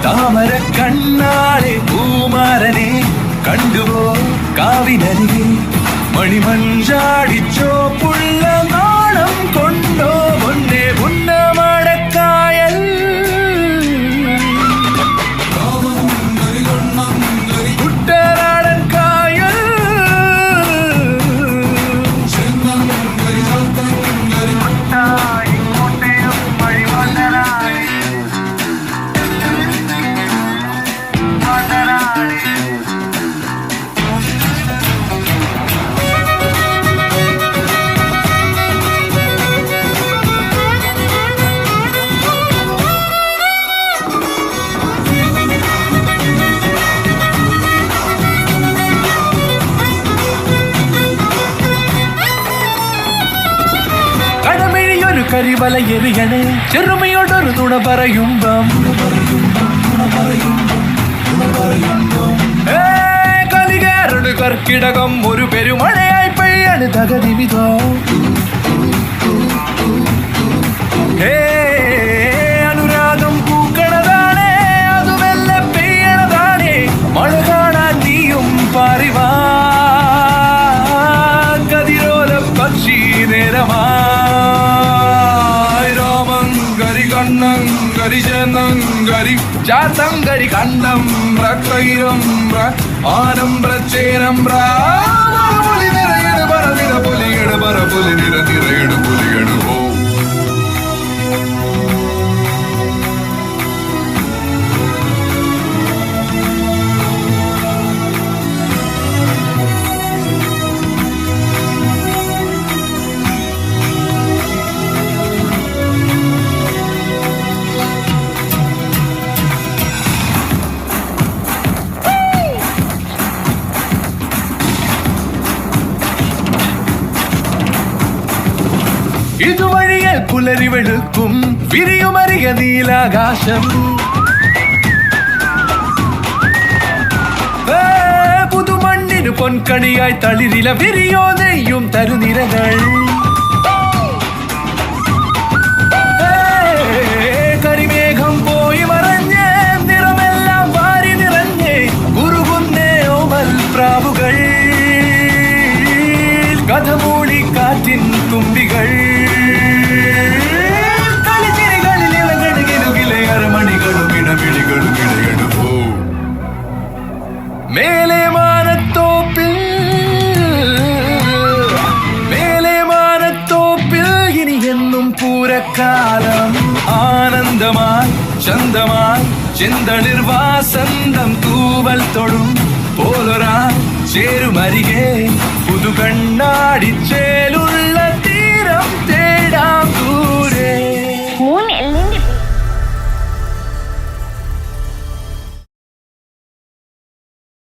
താമര കണ്ണാളെ പൂമാരനെ കണ്ടുവോ കാവിനരികെ മണിമഞ്ചാടിച്ചോ പുള്ള നാണം കൊണ്ടോ മുന്നേ പുന്നമടക്കായൽ കുട്ടനാടൻ കായൽ കരിവല എറിയണേ ചെറുമയോടൊരു തുണ പറയുമ്പം കലികേറട് കർക്കിടകം ഒരു പെരുമഴയായി പെയ്യാണ് തകതിവിതോ അനുരാഗം പൂക്കണതാണേ അത് മെല്ലെ പെയ്യണതാണേ മഴ കാണാൻ നീയും പാറിവാ കതിരോല പക്ഷി നേരമാ കണ്ണങ്കരി ചെന്നങ്കരി ചാത്തങ്കരി കണ്ടം കൈരം ആനമ്പ്ര ചേനമ്പ്ര പുലി നിറയട് പറനിര പുലിയട് പറ പുലി നിര നിറയട് പുലിയട് പോ ഇതുവഴിയെ പുലരി വെളുക്കും വിരിയുമറിയ നീലാകാശം പുതുമണ്ണിന് പൊൻകണിയായി തളിരില വിരിയോ നെയ്യും തരുനിരകൾ കരിമേഘം പോയി മറഞ്ഞ് നിറമെല്ലാം വാരി നിറഞ്ഞ് ഉരുകുന്നേ ഓമൽ പ്രാവുകൾ കഥമൂടി കാറ്റിൻ തുമ്പികൾ മേലെ മാനത്തോപ്പിൽ ഇനി എന്നും പൂരക്കാലം ആനന്ദമായി ചന്തമായി ചിന്തളിർവാസന്തം തൂവൽ തൊടും പോലൊരാ ചേരുമരികെ പുതുകണ്ണാടിച്ചേലുള്ള തീരം തേടാം